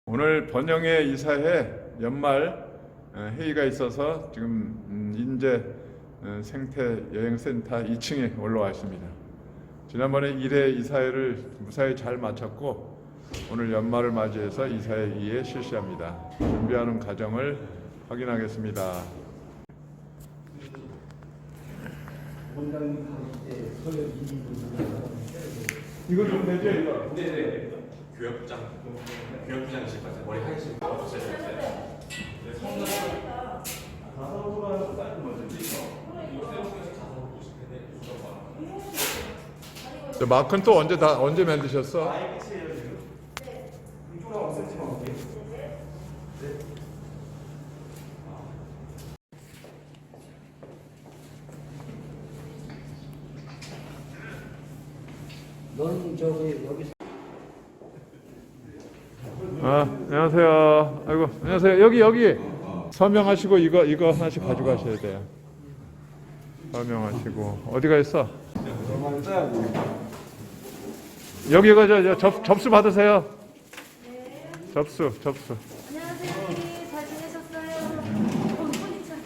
오늘 번영의 이사회 연말 회의가 있어서 지금 인제 생태 여행센터 2층에 올라와 있습니다. 지난번에 1회 이사회를 무사히 잘 마쳤고 오늘 연말을 맞이해서 이사회 2회 실시합니다. 준비하는 과정을 확인하겠습니다. 이거 좀 되죠? 이거? 네네. 교역부장이실 것 같아요. 머리 하얘신 거 없으세요? 마크는 또 언제 만드셨어? 너는 저기 여기 안녕하세요. 아이고, 안녕하세요. 여기 서명하시고 이거 하나씩 가져가셔야 돼요. 서명하시고 어디가 있어? 여기가 접수 받으세요. 접수. 안녕하세요, 언니. 잘 지내셨어요? 손이 참.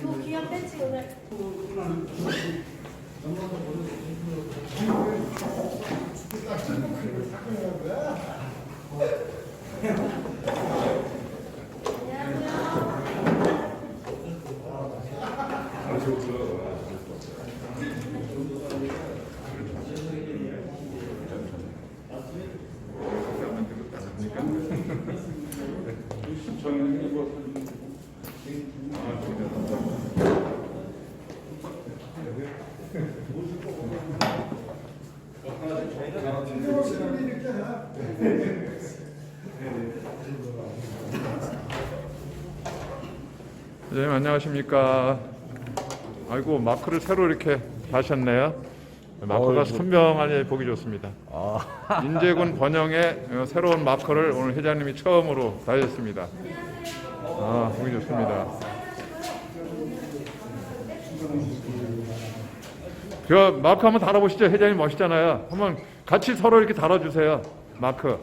요 귀한 벤치 오늘. 선생님 안녕하십니까? 아이고 마크를 새로 이렇게 다셨네요. 마크가 선명하니 보기 좋습니다. 인제군 번영의 새로운 마크를 오늘 회장님이 처음으로 다셨습니다. 보기 좋습니다. 저 마크 한번 달아보시죠. 회장님 멋있잖아요. 한번 같이 서로 이렇게 달아주세요. 마크.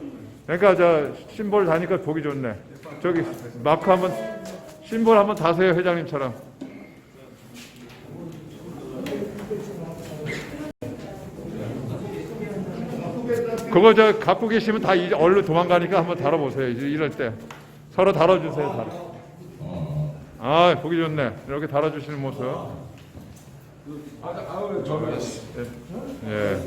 그러니까 저 심볼 다니까 보기 좋네. 저기 마크 한번 심볼 한번 다세요. 회장님처럼. 그거 저 갖고 계시면 다 이제 얼른 도망가니까 한번 달아보세요. 이제 이럴 때 서로 달아주세요. 보기 좋네. 이렇게 달아주시는 모습. 예.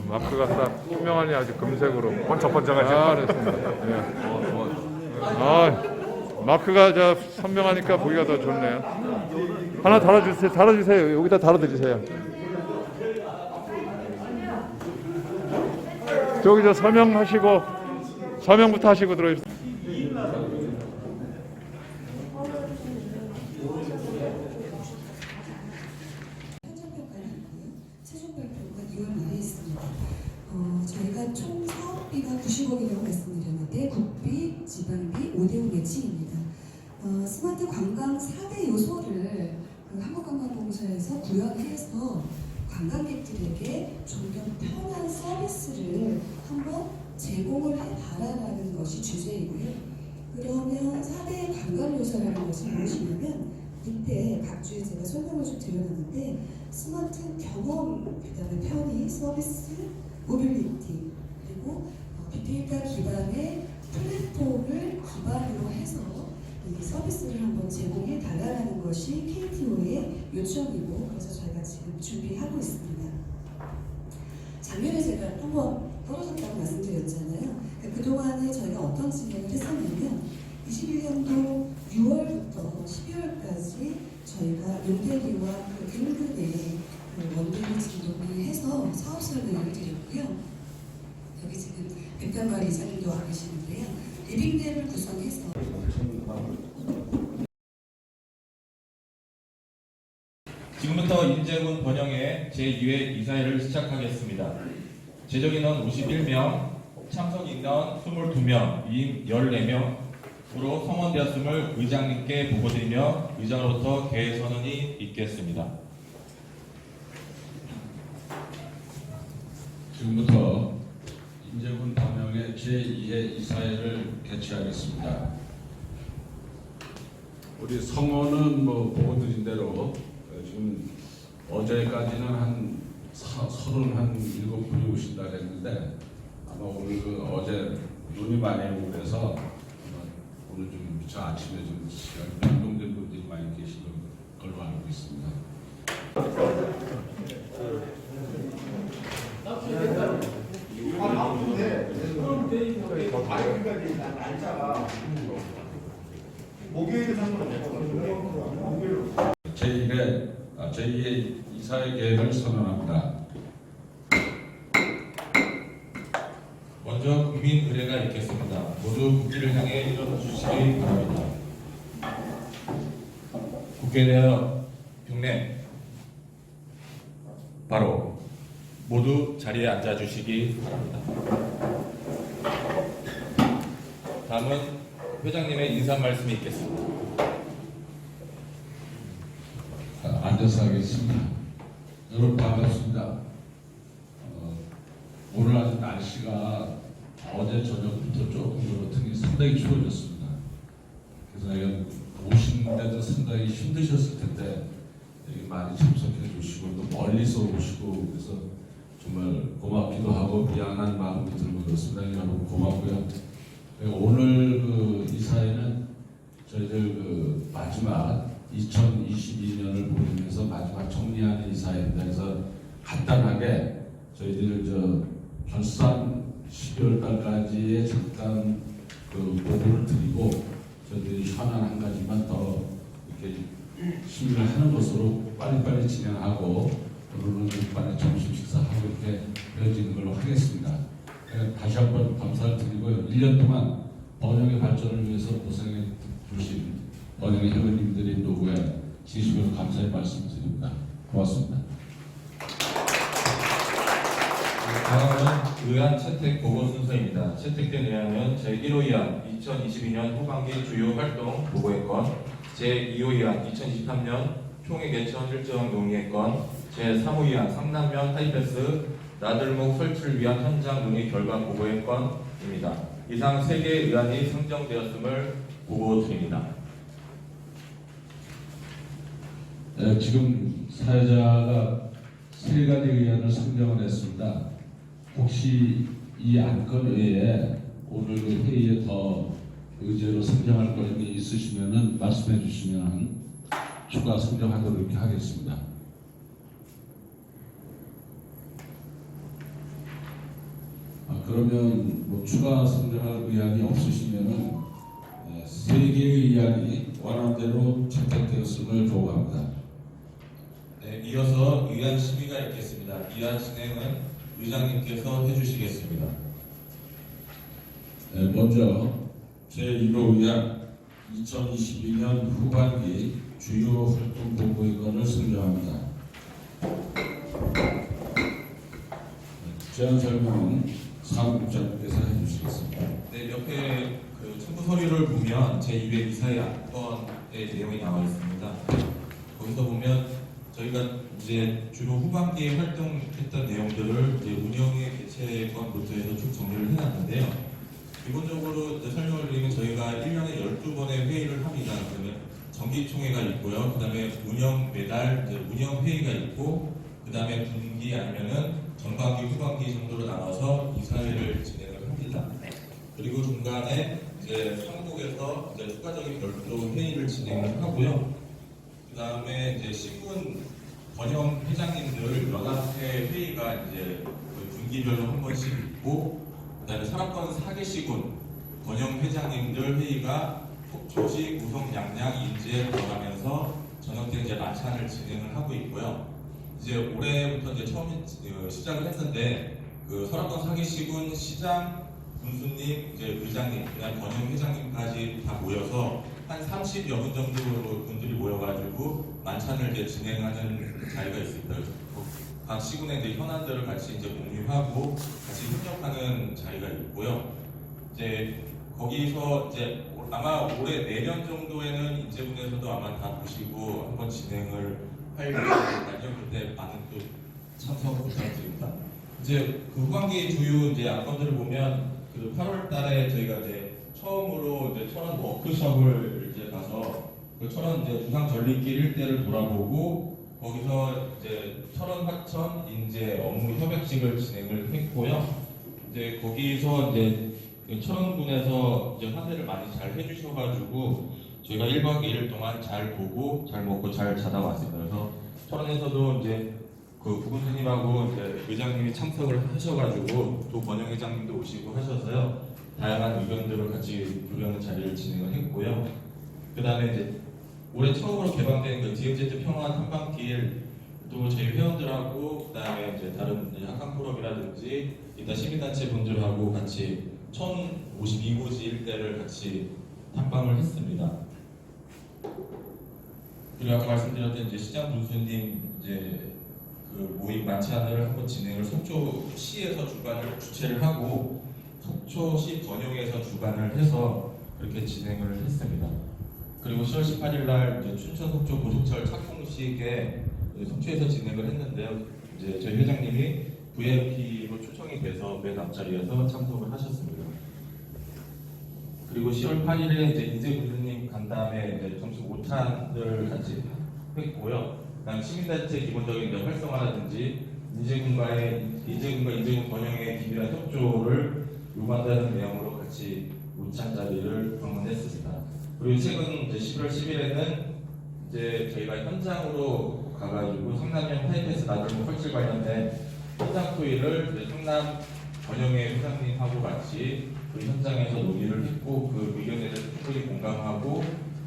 마크가 딱 투명하니 아주 금색으로 번쩍번쩍하죠. 그렇습니다. 예. 마크가 저 선명하니까 보기가 더 좋네요. 하나 달아주세요. 여기다 달아드리세요. 저기 저 서명부터 하시고 들어주세요. 최종 발표가 2월 말에 있습니다. 저희가 총 사업비가 90억이라고 말씀드렸는데 국비, 지방비 5대5 매칭입니다. 스마트 관광 4대 요소를 한국관광공사에서 구현해서 관광객들에게 좀 더 편한 서비스를 한번 제공을 해달라는 것이 주제이고요. 그러면 4대 관광 요소라는 것이 무엇이냐면 이때 각 주에 제가 설명을 좀 드렸는데 스마트 경험, 그다음에 편의, 서비스, 모빌리티 그리고 빅데이터 기반의 플랫폼을 기반으로 해서 이 서비스를 한번 제공해 달라는 것이 KTO의 요청이고 그래서 저희가 지금 준비하고 있습니다. 작년에 제가 한번 떨어졌다고 말씀드렸잖아요. 그동안에 저희가 어떤 진행을 했었냐면 21년도 6월부터 12월까지 저희가 용대리와 그 인근에 원룸을 진동해서 사업 설명을 드렸고요. 여기 지금 백단마을 이사님도 와 계시는데요. 리빙랩을 구성해서 지금부터 인제군 번영의 제2회 이사회를 시작하겠습니다. 제적 인원 51명, 참석 인원 22명, 위임 14명, 으로 성원되었음을 의장님께 보고드리며 의장으로부터 개회 선언이 있겠습니다. 지금부터 인제군 담영의 제2회 이사회를 개최하겠습니다. 우리 성원은 보고드린 대로 지금 어제까지는 한 37분이 오신다 했는데 아마 오늘 어제 눈이 많이 오고 그래서 오늘 좀 저 아침에 좀 시간이 변동된 분들이 많이 계신 걸로 알고 있습니다. 목요일에 상관없어요. 제2회 이사회 계획을 선언합니다. 먼저 국민 의례가 있겠습니다. 모두 국기를 향해 일어나 주시기 바랍니다. 국회에 대하여 경례. 바로 모두 자리에 앉아 주시기 바랍니다. 다음은 회장님의 인사 말씀이 있겠습니다. 앉아서 하겠습니다. 여러분 반갑습니다. 오늘 아주 날씨가 어제 저녁부터 조금 그렇더니 상당히 추워졌습니다. 그래서 오시는데도 상당히 힘드셨을 텐데 여기 많이 참석해 주시고 또 멀리서 오시고 그래서 정말 고맙기도 하고 미안한 마음도 들고 그렇습니다. 여러분 고맙고요. 오늘 이사회는 저희들 마지막 2022년을 보내면서 마지막 정리하는 이사회입니다. 그래서 간단하게 저희들 결산 12월 달까지의 잠깐 보고를 드리고 저희들이 현안 한 가지만 더 이렇게 심의를 하는 것으로 빨리빨리 진행하고 오늘은 빨리 점심 식사하고 이렇게 되어지는 걸로 하겠습니다. 다시 한번 감사를 드리고요. 1년 동안 번영의 발전을 위해서 고생해 주신 번영의 회원님들의 노고에 진심으로 감사의 말씀드립니다. 고맙습니다. 다음은 의안 채택 보고 순서입니다. 채택된 의안은 제1호 의안 2022년 후반기 주요 활동 보고의 건, 제2호 의안 2023년 총회 개천 일정 논의의 건, 제3호 의안 상남면 하이패스 나들목 설치를 위한 현장 논의 결과 보고의 건입니다. 이상 3개의 의안이 상정되었음을 보고드립니다. 네, 지금 사회자가 3가지 의안을 상정을 했습니다. 혹시 이 안건 외에 오늘 회의에 더 의제로 상정할 것이 있으시면 말씀해 주시면 추가 상정하도록 이렇게 하겠습니다. 그러면 추가 상정할 의안이 없으시면 3개의 의안이 원안대로 채택되었음을 보고합니다. 네, 이어서 의안 심의가 있겠습니다. 의안 진행은 의장님께서 해주시겠습니다. 네, 먼저 제1호 의안 2022년 후반기 주요 활동 보고의 건을 선정합니다. 제안 설명은 사무국장님께서 해주시겠습니다. 네, 옆에 첨부 서류를 보면 제2회 이사회 안건의 내용이 나와 있습니다. 거기서 보면 저희가 이제 주로 후반기에 활동했던 내용들을 이제 운영의 개최건부터 해서 쭉 정리를 해놨는데요. 기본적으로 이제 설명을 드리면 저희가 1년에 12번의 회의를 합니다. 그러면 정기총회가 있고요. 그 다음에 운영 매달 이제 운영 회의가 있고, 그 다음에 분기 아니면은 전반기, 후반기 정도로 나눠서 이사회를 진행을 합니다. 그리고 중간에 이제 상국에서 이제 추가적인 별도 회의를 진행을 하고요. 그 다음에 이제 신문 번영 회장님들 연합회 회의가 이제 분기별로 한 번씩 있고, 그다음에 산업권 사개시군 번영 회장님들 회의가 조직 구성 양양 인재에 들어가면서 저녁 때 이제 만찬을 진행을 하고 있고요. 이제 올해부터 이제 처음 시작을 했는데 산업권 사개시군 시장 군수님, 이제 의장님, 그다음 번영 회장님까지 다 모여서 한 30여 분 정도 분들이 모여가지고 만찬을 이제 진행하는 자리가 있습니다. 각 시군의 이제 현안들을 같이 이제 공유하고 같이 협력하는 자리가 있고요. 이제 거기서 이제 아마 올해 내년 정도에는 인제군에서도 아마 다 보시고 한번 진행을 할 예정이니까요. 그때 많은 또 참석 부탁드립니다. 이제 그 후반기 주요 이제 안건들을 보면 그 8월달에 저희가 이제 처음으로 이제 철원 워크숍을 이제 가서 그 철원 이제 부상 전리길 일대를 돌아보고 거기서 이제 철원 하천 인재 업무 협약식을 진행을 했고요. 이제 거기서 이제 철원군에서 이제 환대를 많이 잘 해주셔가지고 저희가 1박 2일 동안 잘 보고 잘 먹고 잘 자다 왔습니다. 그래서 철원에서도 이제 그 부군수님하고 이제 의장님이 참석을 하셔가지고 또 번영회장님도 오시고 하셔서요 다양한 의견들을 같이 교류하는 자리를 진행을 했고요. 그 다음에 이제 올해 처음으로 개방된 그 DMZ 평화 탐방길 또 저희 회원들하고 그다음에 이제 다른 학강 포럼이라든지 이따 시민단체 분들하고 같이 1052고지 일대를 같이 탐방을 했습니다. 그리고 아까 말씀드렸던 이제 시장 군수님 이제 그 모임 만찬을 한번 진행을 속초시에서 주최를 하고 속초시 번영에서 주관을 해서 그렇게 진행을 했습니다. 그리고 10월 18일 날 이제 춘천 속초 고속철 착공식에 속초에서 진행을 했는데요. 이제 저희 회장님이 VIP로 초청이 돼서 맨 앞자리에서 참석을 하셨습니다. 그리고 10월 8일에 이제 인재 군수님 간담회 이제 점심 오찬을 같이 했고요. 그다음 시민단체 기본적인 이제 활성화라든지 인재군과 인재군 번영의 긴밀한 협조를 요구한다는 내용으로 같이 오찬 자리를 방문했습니다. 그리고 최근 이제 11월 10일에는 이제 저희가 현장으로 가가지고 성남형 하이패스 나들목 설치 관련된 현장 토의를 이제 성남 번영회 회장님하고 같이 그 현장에서 논의를 했고 그 의견에 대해서 충분히 공감하고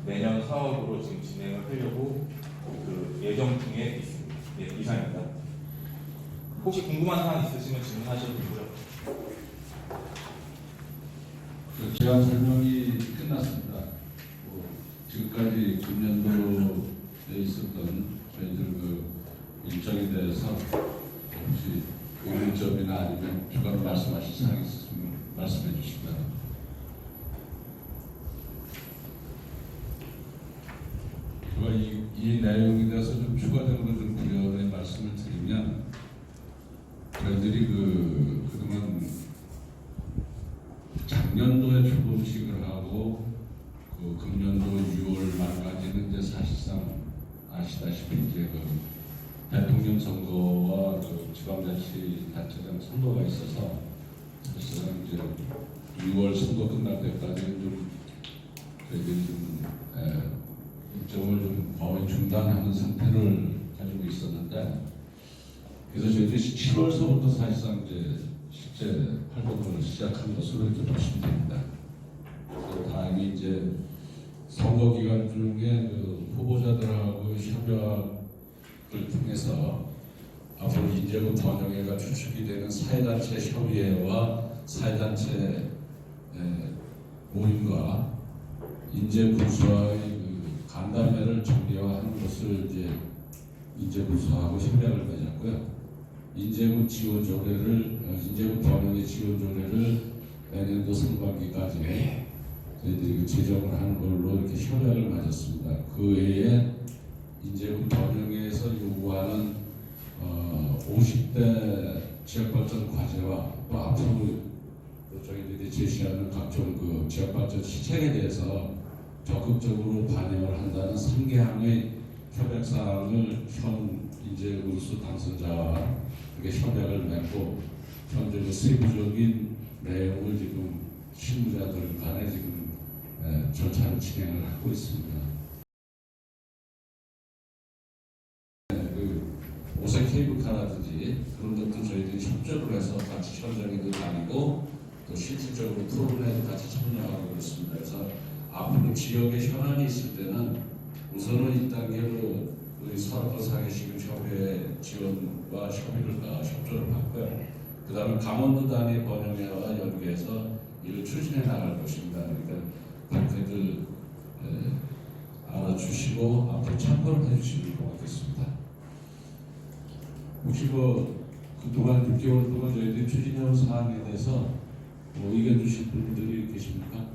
내년 사업으로 지금 진행을 하려고 그 예정 중에 있습니다. 예, 이상입니다. 혹시 궁금한 사항 있으시면 질문하셔도 되고요. 그 제안 설명이 끝났습니다. 지금까지 금년도에 있었던 저희들 그 일정에 대해서 혹시 의문점이나 아니면 추가로 말씀하실 사항이 있으시면 말씀해 주시면. 제가 이 내용에 대해서 좀 추가적으로 좀 부연의 말씀을 드리면 저희들이 그동안 작년도에 출범식을 하고 그 금년도 6월 말까지는 이제 사실상 아시다시피 이제 그 대통령 선거와 그 지방자치단체장 선거가 있어서 사실상 이제 6월 선거 끝날 때까지는 좀 저희들이 좀 일정을 좀 거의 중단하는 상태를 가지고 있었는데 그래서 저희들이 7월서부터 사실상 이제 실제 활동을 시작한 것으로 이렇게 보시면 됩니다. 그래서 다행히 이제 선거 기간 중에 그 후보자들하고 협약을 통해서 앞으로 인재군 번영회가 주축이 되는 사회단체 협의회와 사회단체 모임과 인재군수와의 그 간담회를 정례화하는 것을 이제 인재군수하고 협약을 맺었고요. 인재군 지원 조례를 인재군 번영회 지원 조례를 내년도 상반기까지 저희들이 그 제정을 하는 걸로 이렇게 협약을 맺었습니다. 그 외에 인재군 번영회에서 요구하는 50대 지역발전 과제와 또 앞으로 저희들이 제시하는 각종 그 지역발전 시책에 대해서 적극적으로 반영을 한다는 3개항의 협약사항을 현 인재군수 당선자와 이렇게 협약을 맺고 현재 그 세부적인 내용을 지금 실무자들 간에 지금 절차를 진행을 하고 있습니다. 그 오색 케이블카라든지 그런 것도 저희들이 협조를 해서 같이 현장에도 다니고 또 실질적으로 토론회도 같이 참여하고 그렇습니다. 그래서 앞으로 지역에 현안이 있을 때는 우선은 이 단계로 우리 서울과 사계시군 협회 지원과 협조를 받고요. 그 다음에 강원도 단위 번영회와 연계해서 이를 추진해 나갈 것입니다. 그러니까 단체들 알아주시고 앞으로 참고를 해주시면 고맙겠습니다. 혹시 그동안 6개월 동안 저희들이 추진해온 사항에 대해서 의견 주실 분들이 계십니까?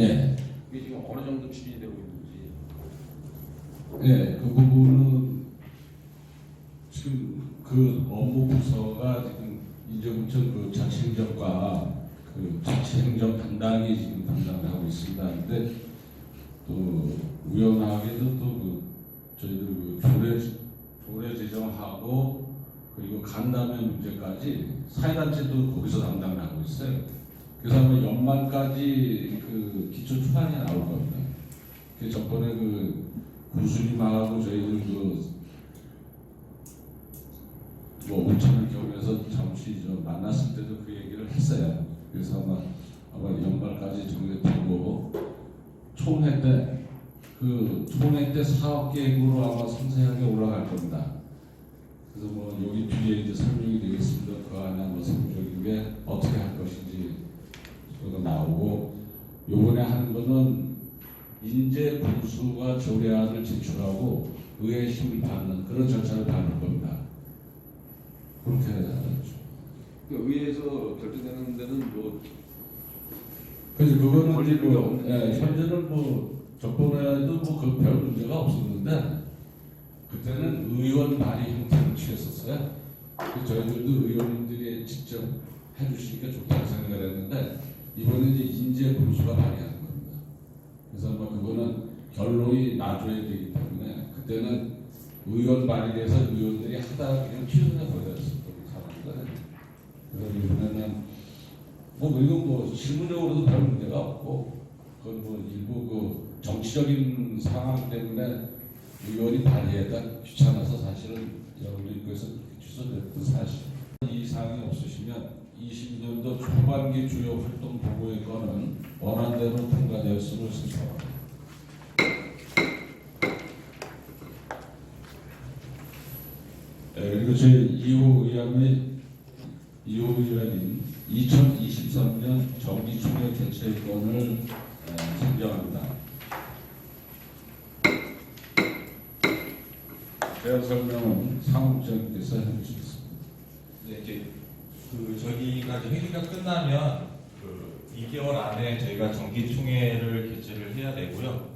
예. 이게 지금 어느 정도 추진이 되고 있는지. 예, 그 부분은 지금 그 업무 부서가 지금 인재구청 그 자치행정과 그 자치행정 담당이 지금 담당을 하고 있습니다. 근데 또 우연하게도 또 그 저희들 그 조례 제정하고 그리고 간담회 문제까지 사회단체도 거기서 담당을 하고 있어요. 그래서 아마 연말까지 그 기초 초안이 나올 겁니다. 그 저번에 그 구수님하고 저희들 뭐 오찬을 겸해서 잠시 좀 만났을 때도 그 얘기를 했어요. 그래서 아마 연말까지 정리되고 총회 때 그 총회 때 사업 계획으로 아마 상세하게 올라갈 겁니다. 그래서 뭐 여기 뒤에 이제 설명이 되겠습니다. 그 안에 뭐 세부적인 게 어떻게 할 것인지 그거 나오고 요번에 하는 거는 인재 군수가 조례안을 제출하고 의회 심의 받는 그런 절차를 밟을 겁니다. 그렇게 하죠. 그 의회에서 결정되는 데는 뭐 그래서 그거는 이제 뭐 현재는 뭐 저번에도 뭐 그 별 문제가 없었는데 그때는 의원 발의 형태를 취했었어요. 그래서 저희들도 의원님들이 직접 해주시니까 좋다고 생각을 했는데 이번에 이제 인재 군수가 발의하는 겁니다. 그래서 아마 그거는 결론이 나줘야 되기 때문에 그때는 의원 발의돼서 의원들이 하다 그냥 취소해 버렸었던 상황이거든요. 그래서 이번에는 뭐 이건 뭐 실무적으로도 별 문제가 없고 그건 뭐 일부 그 정치적인 상황 때문에 의원이 발의하다 귀찮아서 사실은 여러분들 입구에서 취소됐던 사실. 이상이 없으시면 20년도 초반기 주요 활동 보고의 건은 원안대로 통과되었음을 신청합니다. 그리고 저희 2호 의원인 2023년 정기총회 개최권을 선정합니다. 대화 설명은 사무국장님께서 해주시겠습니다. 네, 이제 그 저희가 이제 회기가 끝나면 그 2개월 안에 저희가 정기총회를 개최를 해야 되고요.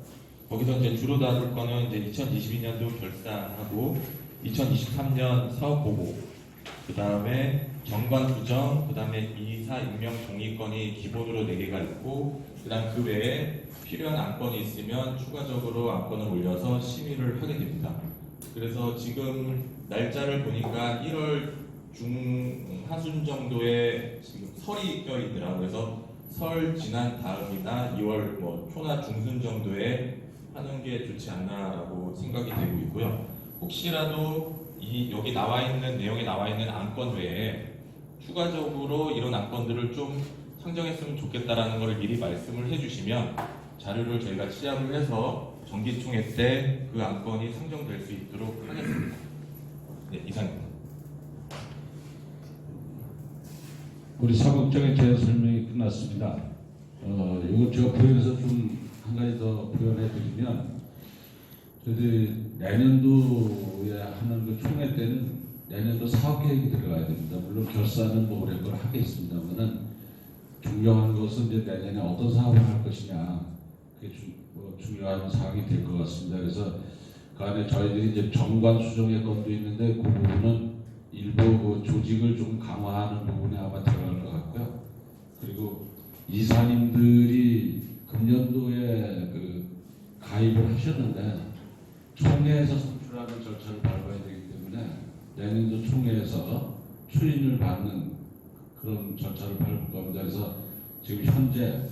거기서 이제 주로 다룰 거는 이제 2022년도 결산하고 2023년 사업 보고, 그 다음에 정관 수정, 그 다음에 이사 임명 동의권이 기본으로 4개가 있고, 그 다음 그 외에 필요한 안건이 있으면 추가적으로 안건을 올려서 심의를 하게 됩니다. 그래서 지금 날짜를 보니까 1월 중하순 정도에 지금 설이 껴있더라고요. 그래서 설 지난 다음이나 2월 뭐 초나 중순 정도에 하는 게 좋지 않나라고 생각이 되고 있고요. 혹시라도 여기 나와 있는 내용에 나와 있는 안건 외에 추가적으로 이런 안건들을 좀 상정했으면 좋겠다라는 것을 미리 말씀을 해주시면 자료를 저희가 취합을 해서 정기총회 때 그 안건이 상정될 수 있도록 하겠습니다. 네, 이상입니다. 우리 사무국장의 대화 설명이 끝났습니다. 이거 제가 부연해서 좀 한 가지 더 부연해 드리면 저희들이 내년도에 하는 그 총회 때는 내년도 사업 계획이 들어가야 됩니다. 물론 결산은 뭐 오래 걸 하겠습니다만은 중요한 것은 이제 내년에 어떤 사업을 할 것이냐 그게 중요한 사항이 될 것 같습니다. 그래서 그 안에 저희들이 이제 정관 수정의 건도 있는데 그 부분은 일부 그 조직을 좀 강화하는 부분에 아마 들어갈 것 같고요. 그리고 이사님들이 금년도에 그 가입을 하셨는데 총회에서 선출하는 절차를 밟아야 되기 때문에 내년도 총회에서 추인을 받는 그런 절차를 밟을 겁니다. 그래서 지금 현재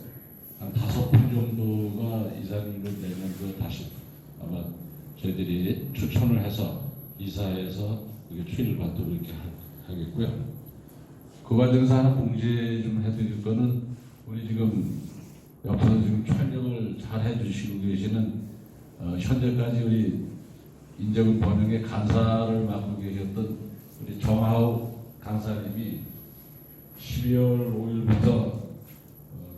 한 5분 정도가 이사님들 내년도 다시 아마 저희들이 추천을 해서 이사에서 추인을 받도록 이렇게 하겠고요. 그 과정에서 하나 공지 좀 해드릴 거는 우리 지금 옆에서 지금 촬영을 잘 해주시고 계시는 현재까지 우리 인재군 번영의 간사를 맡고 계셨던 우리 정하욱 간사님이 12월 5일부터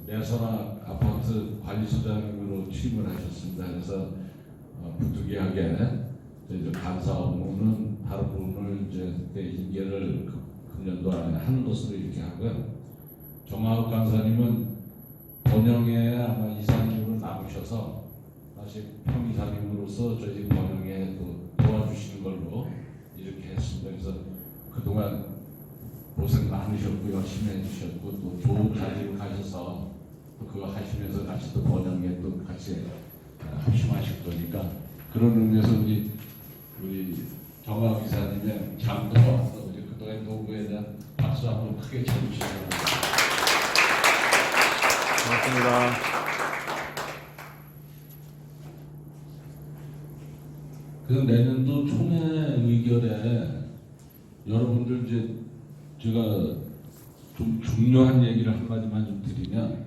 내선화 아파트 관리소장으로 취임을 하셨습니다. 그래서 부득이하게 이제 간사 업무는 다른 부분을 이제 임계를 금년도 안에 하는 것으로 이렇게 하고요. 정하욱 간사님은 번영에 아마 이사님으로 남으셔서 다시 평이사님으로서 저희 번영에 또 도와주시는 걸로 이렇게 했습니다. 그래서 그동안 고생 많으셨고 열심히 해주셨고 또 좋은 자리로 가셔서 또 그거 하시면서 같이 또 번영에 또 같이 합심하실 거니까 그런 의미에서 우리 정학 이사님의 장도와 또 우리 그동안 노고에 대한 박수 한번 크게 쳐주시기 바랍니다. 고맙습니다. 그래서 내년도 총회 의결에 여러분들 이제 제가 좀 중요한 얘기를 한마디만 좀 드리면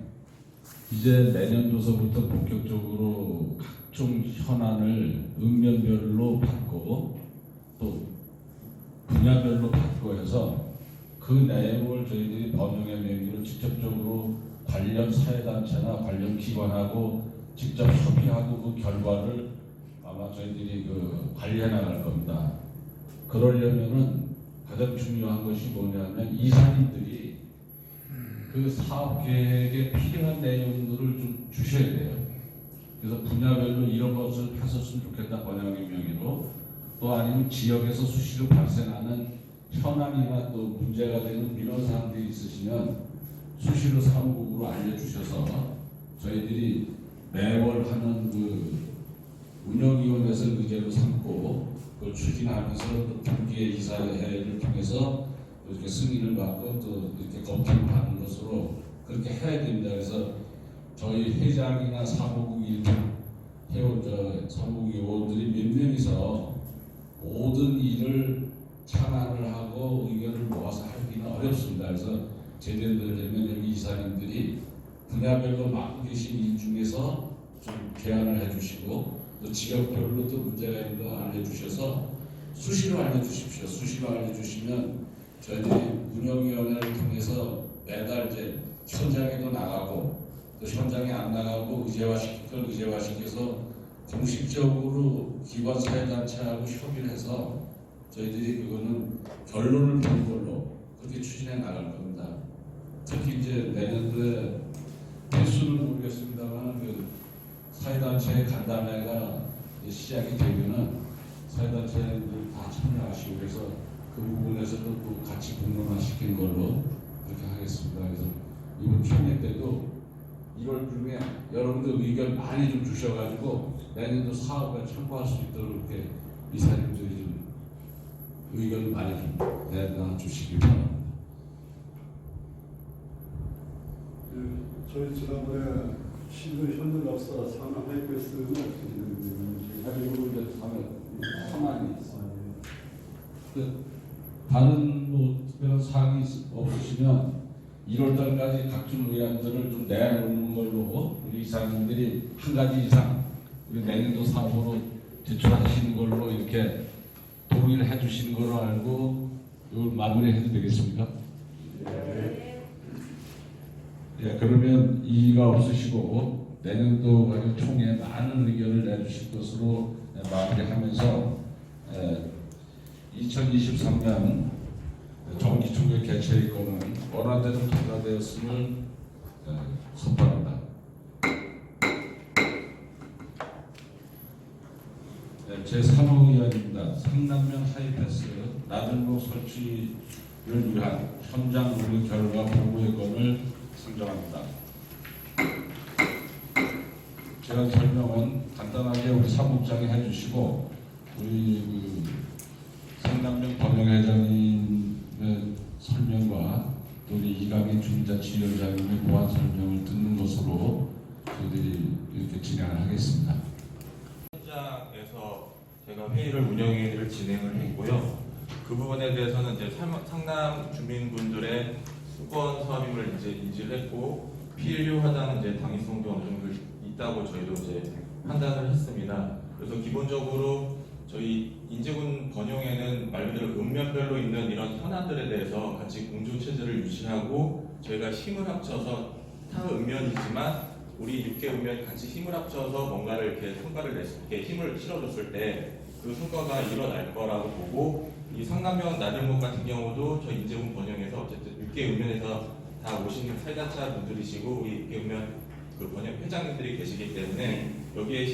이제 내년도서부터 본격적으로 각종 현안을 읍면별로 받고 또 분야별로 받고 해서 그 내용을 저희들이 번영의 명의로 직접적으로 관련 사회단체나 관련 기관하고 직접 협의하고 그 결과를 아마 저희들이 관리해 나갈 겁니다. 그러려면은 가장 중요한 것이 뭐냐면 이사님들이 그 사업 계획에 필요한 내용들을 좀 주셔야 돼요. 그래서 분야별로 이런 것을 했었으면 좋겠다 번영의 명의로 또 아니면 지역에서 수시로 발생하는 현안이나 또 문제가 되는 민원 사항들이 있으시면 수시로 사무국으로 알려주셔서 저희들이 매월 하는 운영위원회에서 의제로 삼고 그걸 추진하면서 또 분기의 이사회를 통해서 이렇게 승인을 받고 또 이렇게 검토를 받는 것으로 그렇게 해야 됩니다. 그래서 저희 회장이나 사무국 이렇게 해온 사무국 의원들이 몇 명이서 모든 일을 창안을 하고 의견을 모아서 하기는 어렵습니다. 그래서 제대로 되면 여기 이사님들이 분야별로 맡고 계신 일 중에서 좀 제안을 해주시고 또 지역별로 또 문제가 있는 거 알려주셔서 수시로 알려주십시오. 수시로 알려주시면 저희들이 운영위원회를 통해서 매달 이제 현장에도 나가고 또 현장에 안 나가고 의제화시킬 건 의제화시켜서 공식적으로 기관 사회단체하고 협의를 해서 저희들이 그거는 결론을 보는 걸로 그렇게 추진해 나갈 겁니다. 특히 이제 내년도에 개수는 모르겠습니다만 사회단체 간담회가 시작이 되면은 사회단체들 다 참여하시고 그래서 그 부분에서도 또 같이 공론화시킨 걸로 그렇게 하겠습니다. 그래서 이번 총회 때도 1월 중에 여러분들 의견 많이 좀 주셔가지고 내년도 사업에 참고할 수 있도록 이렇게 이사님들이 좀 의견을 많이 좀 내놔주시기 바랍니다. 저희 지난번에 신도 현대납사 산업 회의했으면 그리고 이제 상황이 있어요. 다른 특별한 사항이 없으시면 1월달까지 각종 의안들을 좀 내놓는 걸로 우리 이사님들이 한 가지 이상 우리 내년도 사업으로 제출하시는 걸로 이렇게 동의를 해주시는 걸로 알고 이걸 마무리해도 되겠습니까? 예, 그러면 이의가 없으시고 내년도 관련 총회에 많은 의견을 내주실 것으로 마무리하면서 2023년 정기총회 개최일권은 원안대로 통과되었음을 선포합니다. 제3호의안입니다. 상남면 하이패스 나들목 설치를 위한 현장 운영 결과 보고의 건을 선정합니다. 제가 설명은 간단하게 우리 사무국장이 해주시고 우리 상남면 번영회장님의 설명과 또 우리 이강인 중자치위원장님의 보완 설명을 듣는 것으로 저희들이 이렇게 진행을 하겠습니다. 현장에서 제가 회의를 운영회의를 진행을 했고요. 그 부분에 대해서는 이제 상남 주민분들의 수건 사업임을 이제 인지를 했고 필요하다는 이제 당위성도 어느 정도 있다고 저희도 이제 판단을 했습니다. 그래서 기본적으로 저희 인제군 번영에는 말 그대로 읍면별로 있는 이런 현안들에 대해서 같이 공조 체제를 유지하고 저희가 힘을 합쳐서 타 읍면이지만 우리 6개 읍면이 같이 힘을 합쳐서 뭔가를 이렇게 성과를 냈을 때 힘을 실어줬을 때 그 성과가 일어날 거라고 보고 이 상남면 나들목 같은 경우도 저희 인제군 번영에서 어쨌든 6개 읍면에서 다 오시는 사회단체 분들이시고 우리 6개 읍면 그 번역 회장님들이 계시기 때문에 여기에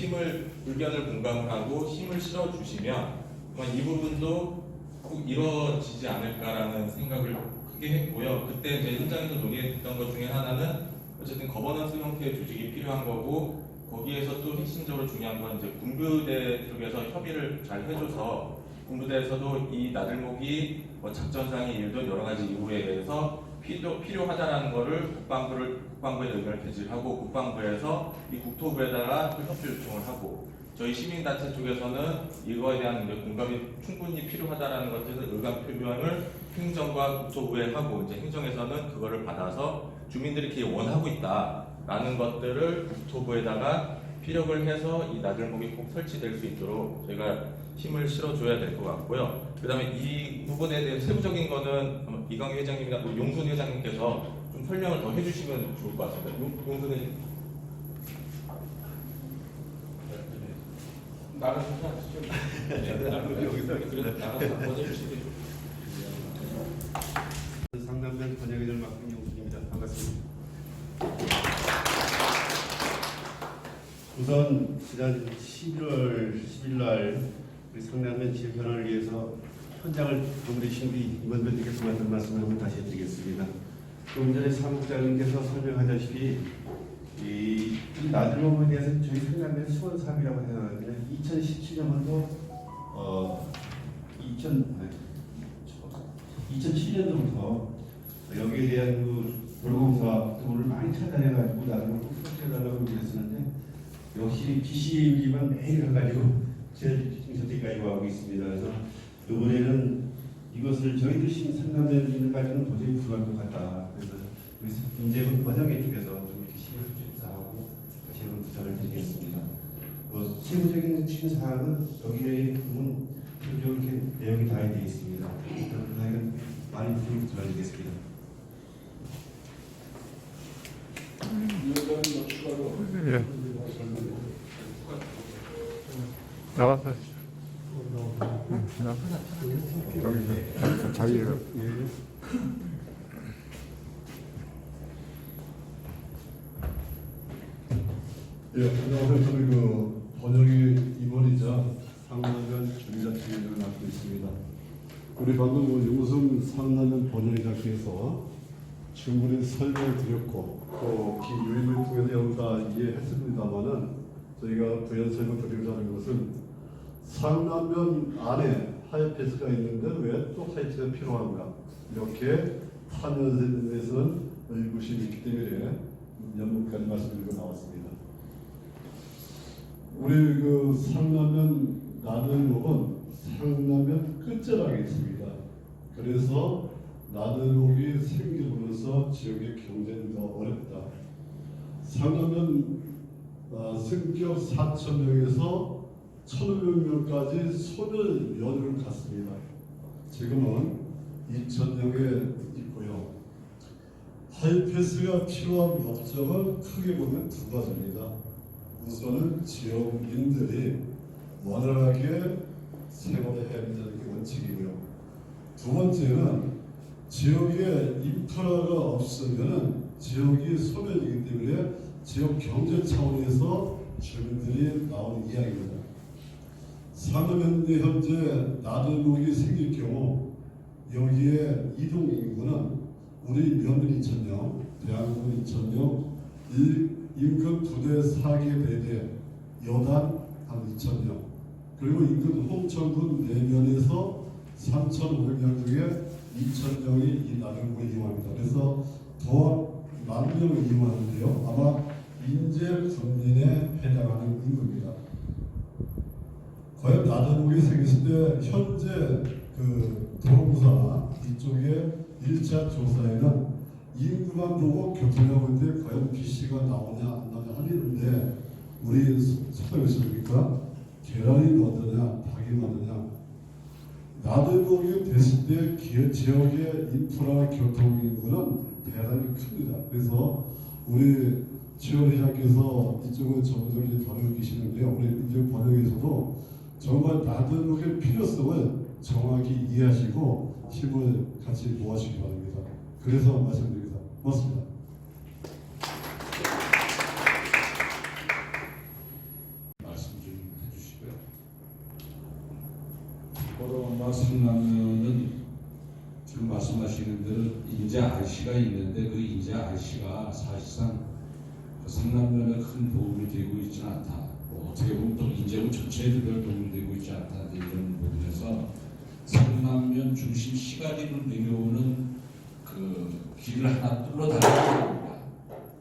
의견을 공감하고 힘을 실어주시면 아마 이 부분도 꼭 이루어지지 않을까라는 생각을 크게 했고요. 그때 이제 현장에서 논의했던 것 중에 하나는 어쨌든 거버넌스 형태의 조직이 필요한 거고 거기에서 또 핵심적으로 중요한 건 이제 군부대 쪽에서 협의를 잘 해줘서 군부대에서도 이 나들목이 뭐 작전상의 일도 여러 가지 이유에 대해서 필요하다라는 거를 국방부에 의견을 제시하고 국방부에서 이 국토부에다가 협조 요청을 하고 저희 시민단체 쪽에서는 이거에 대한 이제 공감이 충분히 필요하다라는 것에서 의견 표명을 행정과 국토부에 하고 이제 행정에서는 그거를 받아서 주민들이 이렇게 원하고 있다라는 것들을 국토부에다가 피력을 해서 이 나들목이 꼭 설치될 수 있도록 저희가 힘을 실어줘야 될 것 같고요. 그 다음에 이 부분에 대해 세부적인 거는 이광희 회장님이나 또 용순 회장님께서 좀 설명을 더 해주시면 좋을 것 같습니다. 용순 회장님. 나가서 하시죠. 나가서 한번 해주시게. 상남면 번역을 맡은 용순입니다. 반갑습니다. 우선 지난 11월 10일 날 우리 상남면 지역 변화를 위해서 현장을 도우신 우리 임원변님께서 만든 말씀을 한번 다시 해드리겠습니다. 조금 전에 사무국장님께서 설명하셨다시피 이 나들목에 대해서 저희 상남면 수원 사업이라고 해놨는데 2017년부터 2007년도부터 여기에 대한 그 돌봄사 돈을 많이 찾아내가지고 나들목 설치해달라고 그랬었는데 역시 PC기만 매일 가가지고 저때까지 하고 있습니다. 그래서 이번에는 이것을 저희들 상남면까지는 도저히 불가할 것 같다. 그래서 우리 문제는 번영회 쪽에서 좀 이렇게 시행을 조사하고 다시 한번 부탁을 드리겠습니다. 세부적인 사항은 여기에 보면 이렇게 내용이 다 되어 있습니다. 그러면 많이 부탁드리겠습니다. 위원장님 뭐 추가로 예. 나가서 자기 예, 안녕하세요. 저는 번역의 임원이자 상남면 주민자치위원을 맡고 있습니다. 우리 방금 용순 상남면 번역자께서 충분히 설명을 드렸고 또 기유임을 통해서 여러분 다 이해했습니다만은 저희가 부연 설명 드리자는 것은 상남면 안에 하이패스가 있는데 왜 또 하이패스가 필요한가 이렇게 탄원에서는 의구심이 있기 때문에 연문까지 말씀드리고 나왔습니다. 우리 상남면 나들목은 상남면 끝자락에 있습니다. 그래서 나들목이 생겨버려서 지역의 경제는 더 어렵다. 상남면 승격 4,000명에서 1,500명까지 소멸 연휴를 갖습니다. 지금은 2,000명에 있고요. 하이패스가 필요한 목적은 크게 보면 두 가지입니다. 우선은 지역민들이 원활하게 생활해야 한다는 게 원칙이고요. 두 번째는 지역에 인프라가 없으면 지역이 소멸이기 때문에 지역 경제 차원에서 주민들이 나오는 이야기입니다. 상남면에 현재 나들목이 생길 경우 여기에 이동 인구는 우리 면은 2,000명, 대한민국 2,000명, 인근 부대 4개 대대, 여단 한 2,000명, 그리고 인근 홍천군 내면에서 3,500명 중에 2,000명이 이 나들목을 이용합니다. 그래서 더 많은 명을 이용하는데요. 아마 인재 군민에 해당하는 인구입니다. 과연 나들목이 생겼을 때 현재 도로공사 이쪽에 1차 조사에는 인구만 보고 교통하고 있는데 과연 BC가 나오냐 안 나오냐 하는데 우리 속담이십니까? 계란이 먼저냐 닭이 먼저냐. 나들목이 됐을 때 지역의 인프라 교통 인구는 대단히 큽니다. 그래서 우리 최원 회장께서 이쪽은 정정히 번역을 계시는데요. 우리 이쪽 번역에서도 정말 나들목의 필요성을 정확히 이해하시고 힘을 같이 모아주시기 바랍니다. 그래서 말씀드립니다. 고맙습니다. 참고로 성남면은 지금 말씀하시는 대로 인제 RC가 있는데 그 인제 RC가 사실상 성남면에 큰 도움이 되고 있지는 않다. 어떻게 보면 또 인제군 전체에 별 도움이 되고 있지 않다. 이런 부분에서 성남면 중심 시가리로 내려오는 그 길을 하나 뚫어달라는 겁니다.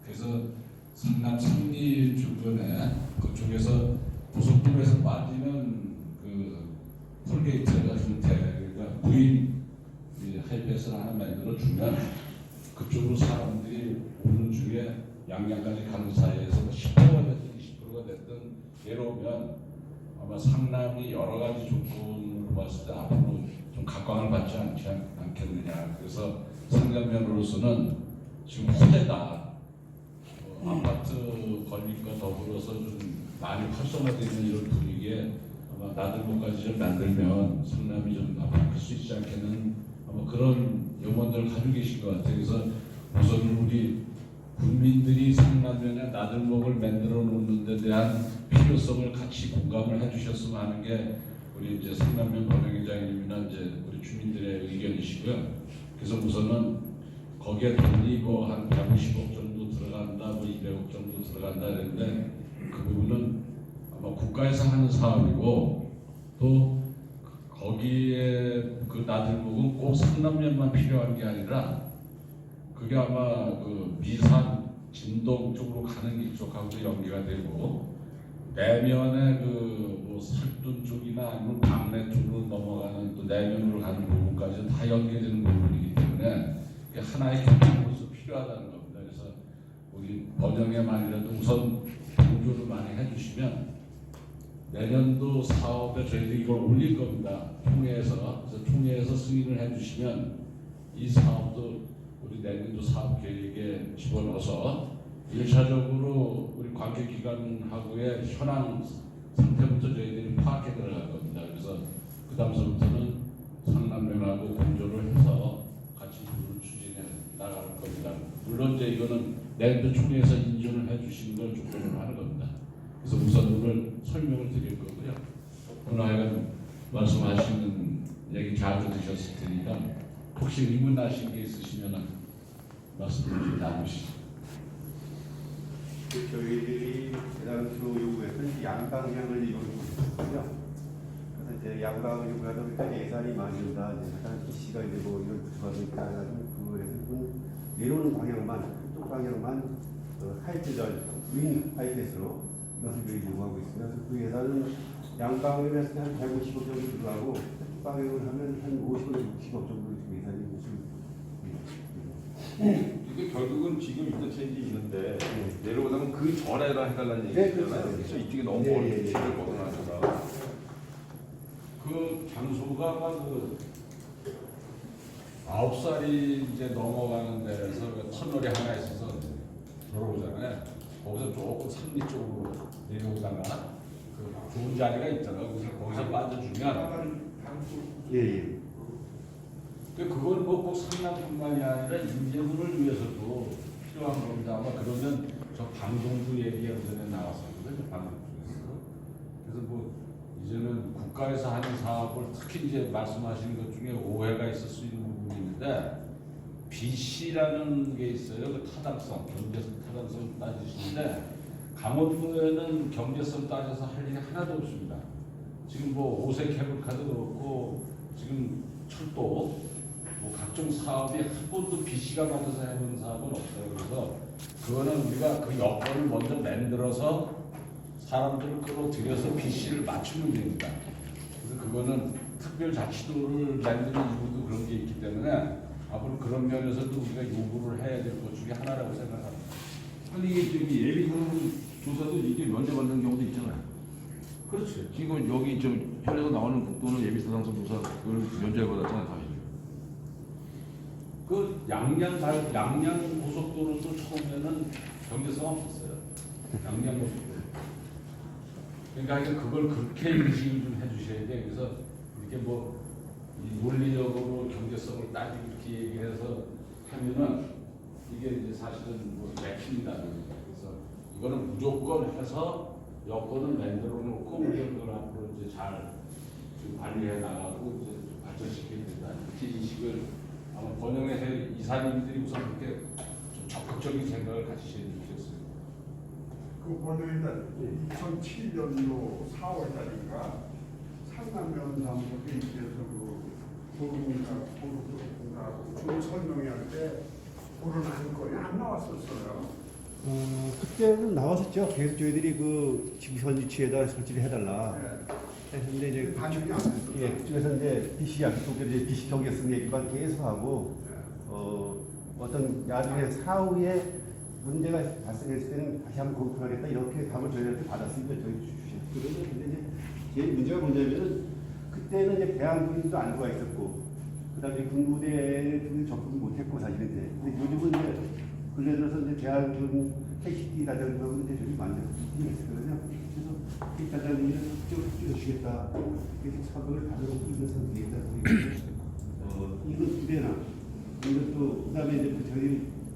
그래서 성남 상리 주변에 그쪽에서 고속도로에서 빠지는 그 톨게이트가 형태, 그러니까 구인 하이패스를 하나 만들어 주면 그쪽으로 사람들이 오는 중에 양양까지 가는 사이에서 10%가 됐든 20%가 됐든 내려오면 아마 상남이 여러 가지 조건으로 봤을 때 앞으로 좀 각광을 받지 않겠느냐. 그래서 상남면으로서는 지금 호재다. 아파트 건립과 더불어서 좀 많이 활성화되는 이런 분위기에 아마 나들목까지 좀 만들면 성남이 좀 앞으로 클 수 있지 않겠는 아마 그런 염원들을 가지고 계신 것 같아요. 그래서 우선 우리 국민들이 성남면에 나들목을 만들어 놓는 데 대한 필요성을 같이 공감을 해주셨으면 하는 게 우리 이제 성남면 권영회장님이나 이제 우리 주민들의 의견이시고요. 그래서 우선은 거기에 돈이 뭐 한 150억 정도 들어간다, 뭐 200억 정도 들어간다 그랬는데 그 부분은 아마 국가에서 하는 사업이고 또 거기에 그 나들목은 꼭 성남면만 필요한 게 아니라 그게 아마 그 미산, 진동 쪽으로 가는 이쪽하고도 연계가 되고 내면의 그뭐 살돈 쪽이나 아니면 방내 쪽으로 넘어가는 또 내면으로 가는 부분까지 다 연계되는 부분이기 때문에 이게 하나의 경쟁으로서 필요하다는 겁니다. 그래서 우리 번영에만이라도 우선 공조를 많이 해주시면 내년도 사업에 저희들이 이걸 올릴 겁니다. 총회에서. 그래서 총회에서 승인을 해주시면 이 사업도 우리 내년도 사업 계획에 집어넣어서 1차적으로 우리 관계기관하고의 현황 상태부터 저희들이 파악해 들어갈 겁니다. 그래서 그 다음서부터는 상남면하고 공조를 해서 같이 부분을 추진해 나갈 겁니다. 물론 이제 이거는 내년도 총회에서 인정을 해주시는 걸 조건으로 하는 겁니다. 그래서 우선 오늘 설명을 드릴 거고요. 오늘 하여간 말씀하시는 얘기 잘 들으셨을 테니까 혹시 의문 나신 게 있으시면 말씀 좀 나누시죠. 저희들이 대당초 요구했던 양방향을 이루고 있거든요. 그래서 이제 양방을 요구하다 보니까 예산이 많이 든다. 가장 기시가 이제 뭐 이런 부처가 있다. 그래서 내려오는 방향만, 쪽 방향만 하이패절, 윙 하이패스로 이것을 저희 요구하고 있습니다. 그래서 그 예산은 양방향을 했을 때 한 150억 정도 들어가고 쪽 방향을 하면 한 50억, 60억 정도 예산이 이게 결국은 지금 인터체인지 있는데 내려오다면 그 전에라 해달라는 얘기잖아요. 그래서 이쪽이 너무 멀리 길을 벗어나니까 그 장소가 아마 그 9살이 이제 넘어가는 데에서 그 터널이 하나 있어서 들어오잖아요. 거기서 조금 산리 쪽으로 내려오다가 그 좋은 자리가 있잖아요. 그래서 거기서 빠져주면 예. 그건 뭐 꼭 성남뿐만이 아니라 인재군을 위해서도 필요한 겁니다. 아마 그러면 저 방송도 얘기가 전에 나왔었거든요. 방송국에서. 그래서 뭐 이제는 국가에서 하는 사업을 특히 이제 말씀하시는 것 중에 오해가 있을 수 있는 부분이 있는데 BC라는 게 있어요. 그 타당성, 경제성 타당성 따지시는데 강원도에는 경제성 따져서 할 일이 하나도 없습니다. 지금 뭐 오색 케이블카도 그렇고 지금 철도 뭐 각종 사업이 한 번도 BC가 받아서 해본 사업은 없어요. 그래서 그거는 우리가 그 여건을 먼저 만들어서 사람들을 끌어들여서 BC를 맞추면 됩니다. 그래서 그거는 특별자치도를 만드는 이유도 그런 게 있기 때문에 앞으로 그런 면에서도 우리가 요구를 해야 될 것 중에 하나라고 생각합니다. 아니 이게 저기 예비군 조사도 이게 면제받는 경우도 있잖아요. 그렇죠. 지금 여기 좀 현에서 나오는 국도는 예비사당성 조사 그걸 면제받았잖아요. 다. 그 양양 고속도로도 처음에는 경제성 없었어요. 양양 고속도로. 그러니까 이제 그걸 그렇게 인식을 좀 해주셔야 돼. 그래서 이렇게 뭐 논리적으로 경제성을 따지고 이렇게 얘기를 해서 하면은 이게 이제 사실은 뭐 맥힘이다. 그래서 이거는 무조건 해서 여건을 만들어 놓고 우리가 그걸 앞으로 이제 잘 관리해 나가고 이제 발전시켜야 된다. 이렇게 인식을 아마 번영의 이사님들이 우선 그렇게 좀 적극적인 생각을 가지셔야 되겠어요. 그 번영이는 2007년도 4월달인가 상남면 사무소에 입에서 그 보름공사하고 주 설명회할 때 그런 안건이 안 나왔었어요. 그때는 나왔었죠. 계속 저희들이 그 지구선 위치에다 설치를 해달라. 네. 근데 이제 반영이 안 됐었어요. 예, 그쪽에서 이제 BC 약속대로 이제 BC 경계선 얘기만 계속 하고 어떤 나중에 사후에 문제가 발생했을 때는 다시 한번 검토하겠다 이렇게 답을 저희한테 받았으니까 저희 주셨거든요. 근데 이제 제일 문제가 뭐냐면은 그때는 이제 대한군인도 안도가 있었고 그다음에 군부대에 접근 못했고 사실은 근데 요즘은 이제 근래 들어서 이제 대한군 KCT라든가 그런 데들이 많이 있었거든요. 그래서 이 단장님이 적극적으로 주겠다 이렇게 사업을 가져놓고 있는 상태이다 보니까 이거 두 배나 이것도 그다음에 이제 저희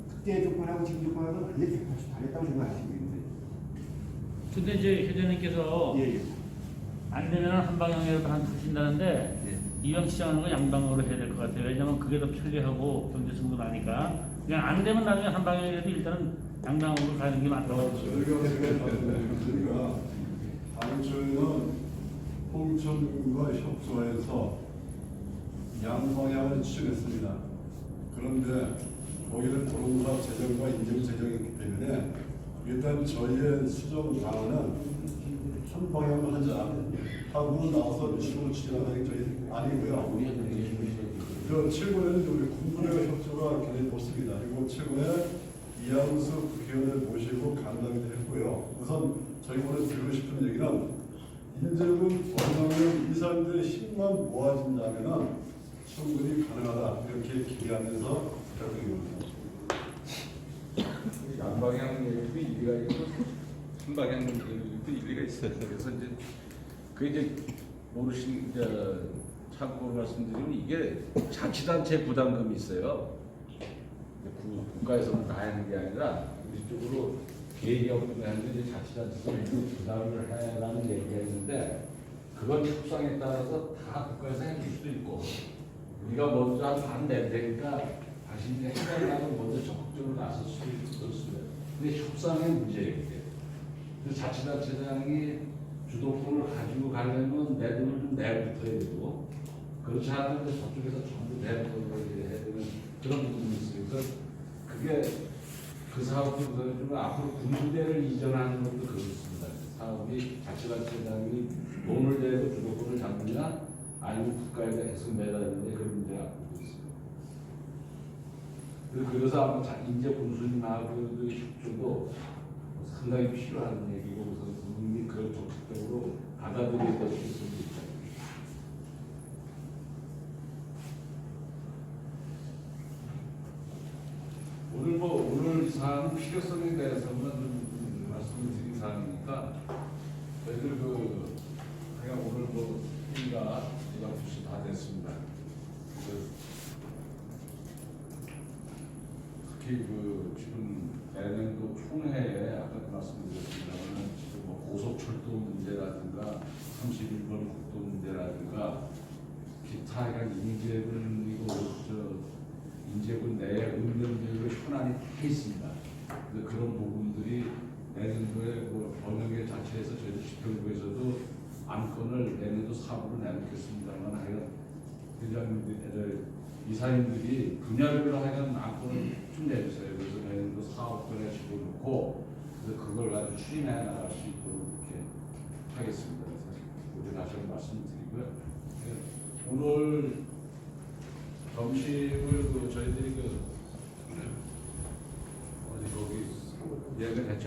그때 조건하고 지금 조건하고 완전히 180 다르다고 생각하시고 있는데. 근데 이제 회장님께서 예. 안 되면 한 방향으로 하신다는데 예. 이왕시장하는 건 양방향으로 해야 될 것 같아요. 왜냐면 그게 더 편리하고 경제성도 나니까. 그냥 안 되면 나중에 한 방향이라도 일단은 양방향으로 가는 게 맞다고. 저희가 다음 주에는 홍천과 협조해서 양방향을 추진했습니다. 그런데 거기는 도로공사 재정과 인정 재정이기 때문에 일단 저희의 수정 방안은 한 방향을 하자 하고 나와서 추진을 추진하는 게 저희 아니고요. 그 최고에는 우리 군부대가 협조가 굉장히 좋습니다. 그리고 최고에 이하우스 국회의원을 모시고 간담회도 했고요. 우선 저희 오늘 드리고 싶은 얘기는 인재군 원장님 이 사람들의 힘만 모아진다면 충분히 가능하다 이렇게 기대하면서 부탁드립니다. 양방향 얘기도 일리가 있고 삼방향 얘기도 일리가 있어요. 그래서 이제 그 이제 모르신 참고로 말씀드리면 이게 자치단체 부담금이 있어요. 국가에서는 다 하는 게 아니라 우리 쪽으로 개인이 없는데 이제 자치단체에서 부담을 해라는 얘기가 있는데 그건 협상에 따라서 다 국가에서 해줄 수도 있고 우리가 먼저 안 낼 테니까 당신이 해달라고 먼저 적극적으로 나설 수도 있습니다. 근데 협상의 문제예요. 이게. 자치단체장이 주도권을 가지고 가려면 내 돈을 좀 내붙어야 되고 그렇지 않으면 저쪽에서 전부 내 돈을 해야 되는 그런 부분이 있어요. 그래서 그게 그 사업도 그러지만 앞으로 군부대를 이전하는 것도 그렇습니다. 사업이 자치단체장이 돈을 내고 주도권을 잡느냐 아니면 국가에 대해서 매달리느냐 그런 문제가 앞으로 있습니다. 그래서 아마 인재 군수님하고 그 협조도 상당히 필요한 얘기고 그래서 그걸 적극적으로 받아들여야 될 수 있습니다. 오늘 사안 필요성에 대해서만 좀 말씀을 드린 사항이니까 저희들 그냥 오늘 회의가 12시 다 됐습니다. 특히 지금 내년도 총회에 아까 말씀드렸습니다만 지금 고속철도 문제라든가 31번 국도 문제라든가 기타 인재군 내에 운명적으로 현안이 다 있습니다. 그런 부분들이 내년도에 번역의 자체에서 저희 집행부에서도 안건을 내년도 4부로 내놓겠습니다만 하여간 회장님들, 이사님들이 분야별로 하여간 안건을 좀 내주세요. 그래서 내년도 사업권에 집어넣고 그래서 그걸 가지고 추진해 나갈 수 있도록 이렇게 하겠습니다. 그래서 우리 다시 한번 말씀드리고요. 오늘 점심을 저희들이 어디 거기 예약을 했죠.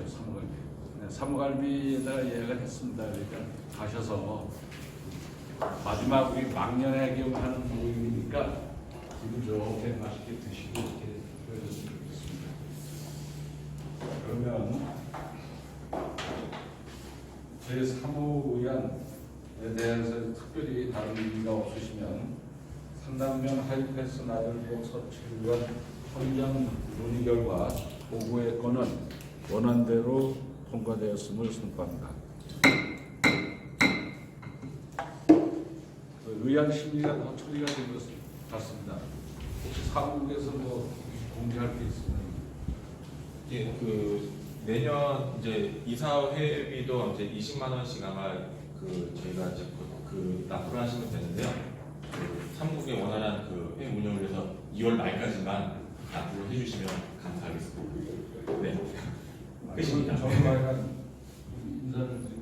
사무갈비에다가 예약을 했습니다. 그러니까 가셔서 마지막 우리 막년회 겸하는 모임이니까 기분 좋게 맛있게 드시고 이렇게 그러셨으면 좋겠습니다. 그러면 제 사무의안에 대해서 특별히 다른 의미가 없으시면 상당면 하이패스 나들목 서치의원 현장 논의 결과 보고의 건은 원안대로 통과되었음을 선포합니다. 의안 심리가 더 처리가 된 것 같습니다. 혹시 사무국에서 뭐 공지할 게 있으면 예, 그 내년 이제 이사회비도 이제 20만 원씩 아마 그 저희가 이제 그 납부를 하시면 되는데요. 그 사무국의 원활한 그 회의 운영을 위해서 2월 말까지만 납부를 해주시면 감사하겠습니다. 네, 끝입니다. 저는 약간 인사를 드리고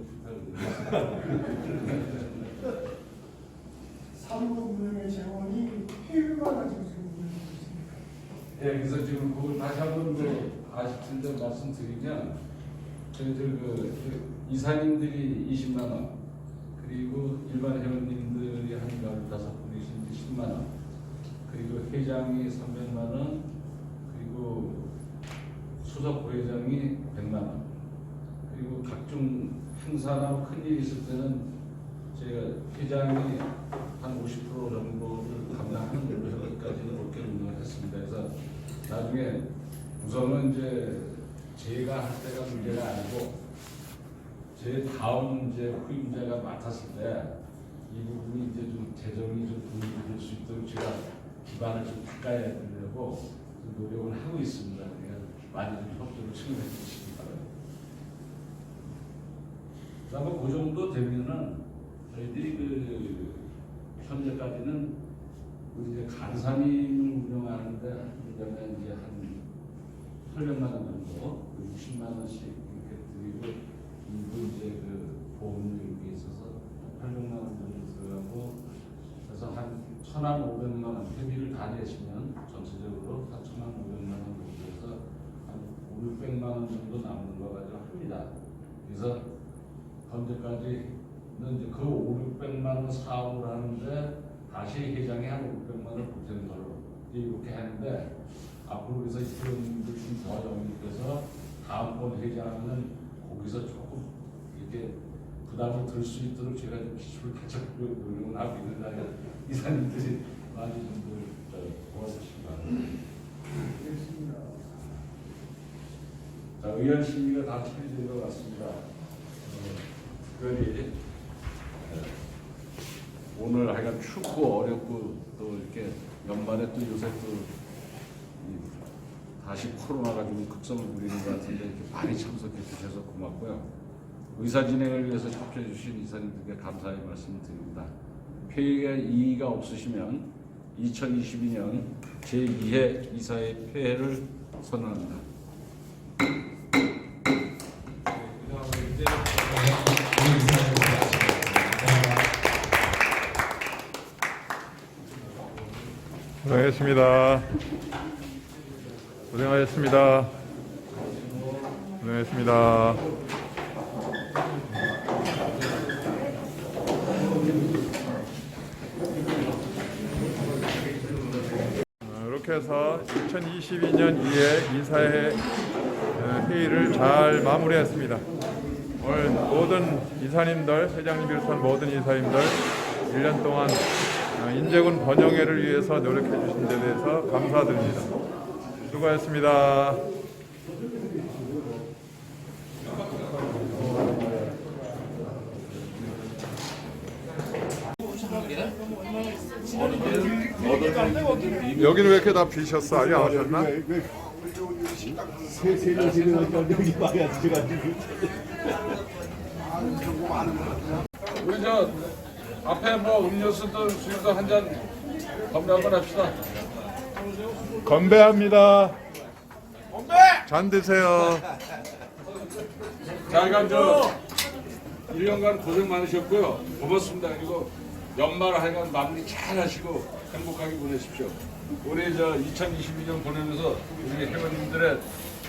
사무국 운영의 재원이 회유가 가지고 지금 운영되고 있습니다. 예, 그래서 지금 그걸 다시 한번 아실 텐데 말씀드리면 저희들 그 이사님들이 20만 원, 그리고 일반 회원님들이 한 15분이신데 10만 원, 그리고 회장이 300만 원, 그리고 수석 부회장이 100만 원, 그리고 각종 행사나 큰일이 있을 때는 제가 회장이 한 50% 정도를 감당하는 노력까지는 그렇게 운영을 했습니다. 그래서 나중에 우선은 이제 제가 할 때가 문제가 아니고 제 다음 이제 후임자가 맡았을 때 이 부분이 이제 좀 재정이 좀 도움이 될 수 있도록 제가 기반을 좀 닦아야 되려고 노력을 하고 있습니다. 그러니까 많이 좀 협조를 청해 주시기 바랍니다. 그다음에 그 정도 되면은 저희들이 그 현재까지는 우리 이제 간사님을 운영하는데 그다음에 이제 한 800만 원 정도, 60만 원씩 이렇게 드리고 이분 이제 그 보험료 이렇게 있어서 800만 원 정도 들어가고 그래서 한 1,500만 원 회비를 다 내시면 전체적으로 한 1,500만 원 정도 해서 한 500만 원 정도 남는 거 가지고 합니다. 그래서 현재까지는 이제 그 500만 원 사업을 하는데 다시 회장이 한 500만 원을 보태는 걸로 이렇게 하는데 앞으로 그래서 회원님들 좀 더 영입해서 다음번 회장은 거기서 조금 이렇게 부담을 들 수 있도록 제가 좀 기술을 개척하려고 노력을 하고 있는데 이사님들이 많이 좀 도와주시기 바랍니다. 자, 의원 심의가 다 처리된 것 같습니다. 특별히 오늘 하여간 춥고 어렵고 또 이렇게 연말에 또 요새 또 다시 코로나가 좀 극성을 부리는 것 같은데 이렇게 많이 참석해 주셔서 고맙고요. 의사 진행을 위해서 협조해 주신 이사님들께 감사의 말씀을 드립니다. 폐회에 이의가 없으시면 2022년 제2회 이사회 폐회를 선언합니다. 고생하셨습니다. 고생하셨습니다. 고생하셨습니다. 이렇게 해서 2022년 2회 이사회 회의를 잘 마무리했습니다. 오늘 모든 이사님들, 회장님 비롯한 모든 이사님들 1년 동안 인재군 번영회를 위해서 노력해 주신 데 대해서 감사드립니다. 수고하셨습니다. 여기는 왜 이렇게 다 비셨어? 아직 안 오셨나? 우리 저 앞에 뭐 음료수들 수유도 한 잔 건배 한번 합시다. 건배합니다. 건배! 잔 드세요. 자, 하여간 저 1년간 고생 많으셨고요. 고맙습니다. 그리고 연말 하여간 마무리 잘 하시고 행복하게 보내십시오. 우리 저 2022년 보내면서 우리 회원님들의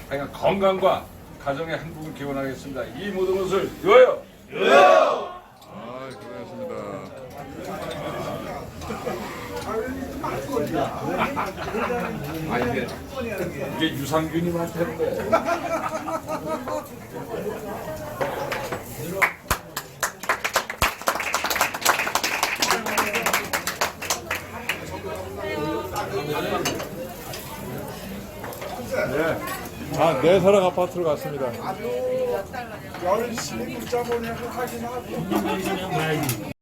하여간 건강과 가정의 행복을 기원하겠습니다. 이 모든 것을 위하여! 위하여! 아, 고생하셨습니다. 아, 이게 유산균님한테 했는데. 네. 아, 내 사랑 아파트로 갔습니다. 열심히 붙잡으려고 하긴 하고